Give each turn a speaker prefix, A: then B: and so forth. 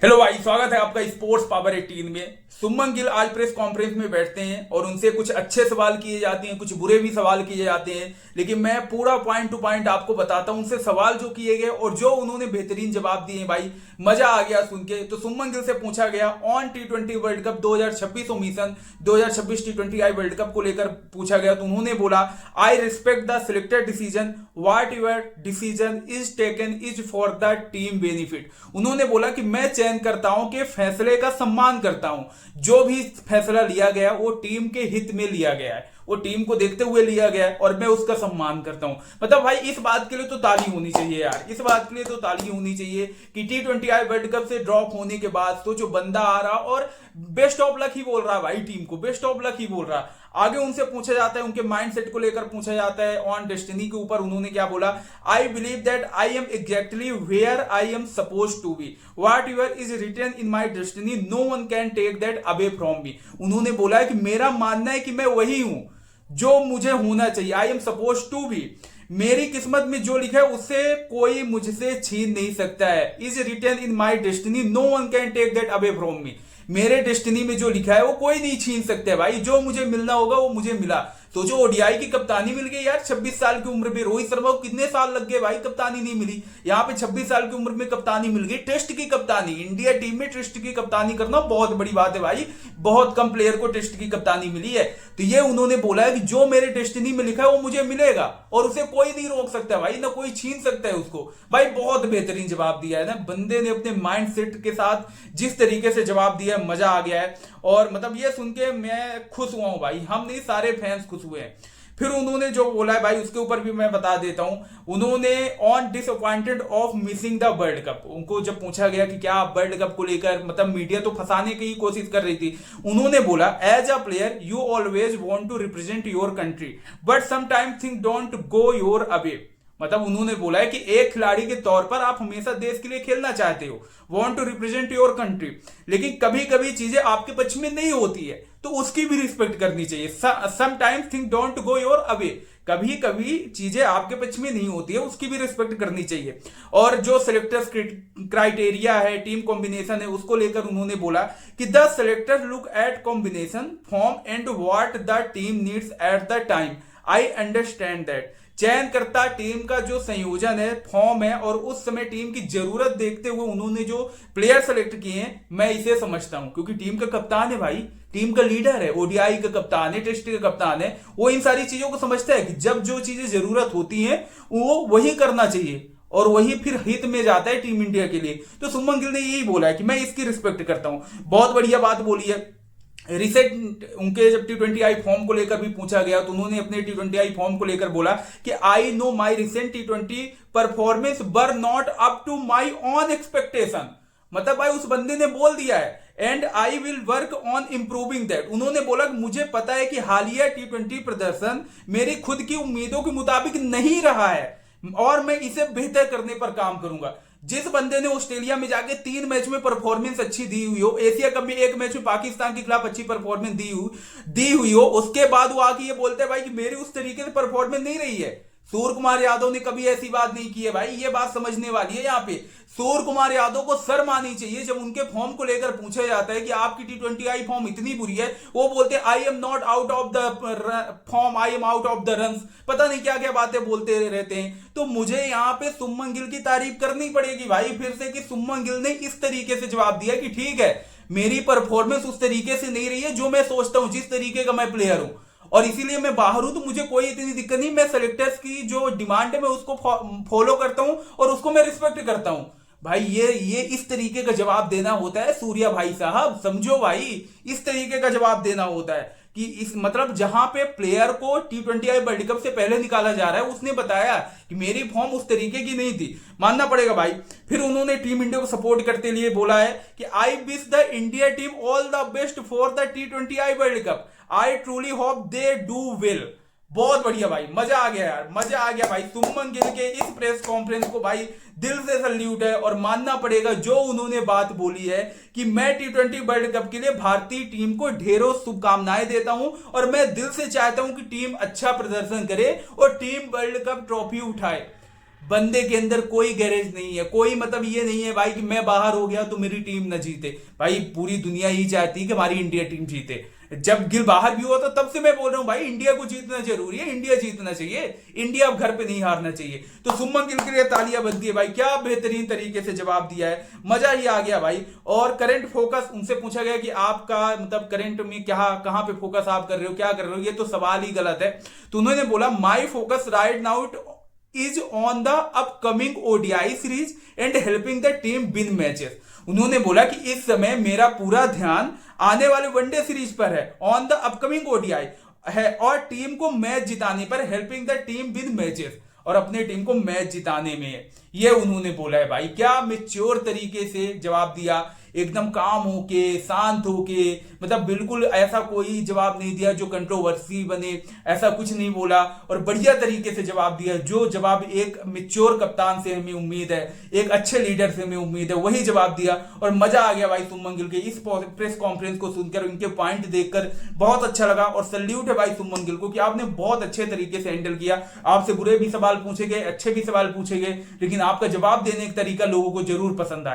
A: Hello भाई, स्वागत है आपका स्पोर्ट्स पावर 18 में। सुमन गिल आज प्रेस कॉन्फ्रेंस में बैठते हैं और उनसे कुछ अच्छे सवाल किए जाते हैं, कुछ बुरे भी सवाल किए जाते हैं, लेकिन मैं पूरा पॉइंट टू पॉइंट आपको बताता हूं। उनसे सवाल जो किए गए और जो उन्होंने बेहतरीन जवाब दिए भाई, मजा आ गया सुन के। तो सुमन गिल से पूछा गया on T20 world cup 2026 mission 2026 T20I world cup को लेकर पूछा गया, तो उन्होंने बोला I respect the selected decision, whatever decision is taken is for the team benefit. उन्होंने बोला कि मैं चयनकर्ताओं के फैसले का सम्मान करता हूं, जो भी फैसला लिया गया वो टीम के हित में लिया गया है, वो टीम को देखते हुए लिया गया है और मैं उसका सम्मान करता हूं। मतलब भाई इस बात के लिए तो ताली होनी चाहिए यार, इस बात के लिए तो ताली होनी चाहिए कि T20I वर्ल्ड कप से ड्रॉप होने के बाद तो जो बंदा आ रहा और बेस्ट ऑफ लक ही बोल रहा है भाई, टीम को बेस्ट ऑफ लक ही बोल रहा है। आगे उनसे पूछा जाता है, उनके माइंडसेट को लेकर पूछा जाता है ऑन डेस्टिनी के ऊपर। उन्होंने क्या बोला, I believe that I am exactly where I am suppose to be, whatever is written in my destiny, no one can take that away from me. उन्होंने बोला है कि मेरा मानना है कि मैं वही हूं जो मुझे होना चाहिए, I am suppose to be. मेरी किस्मत में जो लिखा है उससे कोई मुझसे छीन नहीं सकता है। Is written in my destiny, no one can take that away from me. मेरे डेस्टिनी में जो लिखा है वो कोई नहीं छीन सकता है भाई, जो मुझे मिलना होगा वो मुझे मिला। सोचो ओडीआई की कप्तानी मिल गई यार 26 साल की उम्र में। रोहित शर्मा को कितने साल लग गए भाई, कप्तानी नहीं मिली। यहाँ पे 26 साल की उम्र में कप्तानी मिल गई, टेस्ट की कप्तानी। इंडिया टीम में टेस्ट की कप्तानी करना बहुत बड़ी बात है भाई, बहुत कम प्लेयर को टेस्ट की कप्तानी मिली है। तो ये उन्होंने बोला है कि जो मेरे डेस्टिनी में लिखा है वो मुझे मिलेगा और उसे कोई नहीं रोक सकता भाई, ना कोई छीन सकता है उसको। भाई बहुत बेहतरीन जवाब दिया है ना बंदे ने, अपने माइंड सेट के साथ जिस तरीके से जवाब दिया है, मजा आ गया है। और मतलब ये सुन के मैं खुश हुआ हूं भाई, हम नहीं सारे फैंस खुश हुए हैं। फिर उन्होंने जो बोला है भाई उसके ऊपर भी मैं बता देता हूं। उन्होंने on disappointed of missing the world cup, उनको जब पूछा गया कि क्या आप वर्ल्ड कप को लेकर, मतलब मीडिया तो फंसाने की कोशिश कर रही थी, उन्होंने बोला as a player you always want to represent your country but sometime thing don't go your away. मतलब उन्होंने बोला है कि एक खिलाड़ी के तौर पर आप हमेशा देश के लिए खेलना चाहते हो, want to represent your country, लेकिन कभी कभी चीजें आपके पक्ष में नहीं होती है तो उसकी भी रिस्पेक्ट करनी चाहिए। Sometime thing don't go your away, कभी कभी चीजें आपके पक्ष में नहीं होती है, उसकी भी रिस्पेक्ट करनी चाहिए। और जो सिलेक्टर्स क्राइटेरिया है, टीम कॉम्बिनेशन है, उसको लेकर उन्होंने बोला कि the selector look at combination form and what the team needs at the time, I understand that. चयनकर्ता टीम का जो संयोजन है, फॉर्म है, और उस समय टीम की जरूरत देखते हुए उन्होंने जो प्लेयर सेलेक्ट किए हैं, मैं इसे समझता हूं। क्योंकि टीम का कप्तान है भाई, टीम का लीडर है, ओडीआई का कप्तान है, टेस्ट का कप्तान है, वो इन सारी चीजों को समझता है कि जब जो चीजें जरूरत होती हैं वो वही करना चाहिए और वही फिर हित में जाता है टीम इंडिया के लिए। तो सुमन गिल ने यही बोला है कि मैं इसकी रिस्पेक्ट करता हूं। बहुत बढ़िया बात बोली है। रिसेंट उनके जब T20I फॉर्म को लेकर भी पूछा गया तो उन्होंने अपने T20I फॉर्म को लेकर बोला कि I know my recent T20 performance were not up to my own expectation. मतलब भाई उस बंदे ने बोल दिया है and I will work on improving that. उन्होंने बोला कि मुझे पता है कि हालिया T20 प्रदर्शन मेरी खुद की उम्मीदों के मुताबिक नहीं रहा है और मैं इसे बेहतर करने पर काम करूंगा। जिस बंदे ने ऑस्ट्रेलिया में जाके 3 मैच में परफॉर्मेंस अच्छी दी हुई हो, एशिया कप में 1 मैच में पाकिस्तान के खिलाफ अच्छी परफॉर्मेंस दी हुई हो, उसके बाद वो आके ये बोलते हैं भाई कि मेरी उस तरीके से परफॉर्मेंस नहीं रही है। सूर्य कुमार यादव ने कभी ऐसी बात नहीं की है भाई, ये बात समझने वाली है। यहाँ पे सूर्य कुमार यादव को शर्म आनी चाहिए जब उनके फॉर्म को लेकर पूछा जाता है कि आपकी T20I फॉर्म इतनी बुरी है, वो बोलते हैं I am not out of the form, I am out of the runs, पता नहीं क्या क्या बातें बोलते रहते हैं। तो मुझे यहाँ पे सुमन गिल की तारीफ करनी पड़ेगी भाई फिर से कि सुमन गिल ने इस तरीके से जवाब दिया कि ठीक है मेरी परफॉर्मेंस उस तरीके से नहीं रही है जो मैं सोचता हूं, जिस तरीके का मैं प्लेयर हूं, और इसीलिए मैं बाहर हूं तो मुझे कोई इतनी दिक्कत नहीं। मैं सेलेक्टर्स की जो डिमांड है मैं उसको फॉलो करता हूं और उसको मैं रिस्पेक्ट करता हूं। भाई ये इस तरीके का जवाब देना होता है सूर्या भाई साहब, समझो भाई, इस तरीके का जवाब देना होता है कि इस मतलब जहां पे प्लेयर को T20I वर्ल्ड कप से पहले निकाला जा रहा है, उसने बताया कि मेरी फॉर्म उस तरीके की नहीं थी, मानना पड़ेगा भाई। फिर उन्होंने टीम इंडिया को सपोर्ट करते लिए बोला है कि I wish the India team all the best for the T20I world cup, I truly hope they do well. बहुत बढ़िया भाई, मजा आ गया यार, मजा आ गया भाई। सुमन गिल के इस प्रेस कॉन्फ्रेंस को भाई दिल से सल्यूट है और मानना पड़ेगा जो उन्होंने बात बोली है कि मैं T20 वर्ल्ड कप के लिए भारतीय टीम को ढेरों शुभकामनाएं देता हूं और मैं दिल से चाहता हूं कि टीम अच्छा प्रदर्शन करे और टीम वर्ल्ड कप ट्रॉफी उठाए। बंदे के अंदर कोई गैरेज नहीं है, कोई मतलब ये नहीं है भाई कि मैं बाहर हो गया तो मेरी टीम न जीते। भाई पूरी दुनिया ही चाहती है कि हमारी इंडिया टीम जीते। जब गिल बाहर भी हुआ था तब से मैं बोल रहा हूं भाई इंडिया को जीतना जरूरी है, इंडिया जीतना चाहिए, इंडिया अब घर पे नहीं हारना चाहिए। तो सुमन गिल के लिए तालियां बनती है भाई, क्या बेहतरीन तरीके से जवाब दिया है, मजा ही आ गया भाई। और करंट फोकस उनसे पूछा गया कि आपका मतलब करंट में क्या कहां पे फोकस आप कर रहे हो, क्या कर रहे हो, ये तो सवाल ही गलत है। तो उन्होंने बोला my focus right now is on the upcoming ODI series and helping the team win matches. उन्होंने बोला कि इस समय मेरा पूरा ध्यान आने वाले वनडे सीरीज पर है, ऑन द अपकमिंग ओडीआई है, और टीम को मैच जिताने पर, helping the team win matches, और अपने टीम को मैच जिताने में, ये उन्होंने बोला है भाई। क्या मैच्योर तरीके से जवाब दिया, एकदम काम होके, शांत होके, मतलब बिल्कुल ऐसा कोई जवाब नहीं दिया जो कंट्रोवर्सी बने, ऐसा कुछ नहीं बोला, और बढ़िया तरीके से जवाब दिया। जो जवाब एक मैच्योर कप्तान से हमें उम्मीद है, एक अच्छे लीडर से हमें उम्मीद है, वही जवाब दिया। और मजा आ गया भाई सुमन गिल के इस प्रेस कॉन्फ्रेंस को सुनकर, उनके पॉइंट देखकर बहुत अच्छा लगा। और सल्यूट है भाई सुमन गिल को कि आपने बहुत अच्छे तरीके से हैंडल किया। आपसे बुरे भी सवाल पूछे गए, अच्छे भी सवाल पूछे गए, लेकिन आपका जवाब देने का तरीका लोगों को जरूर पसंद आया।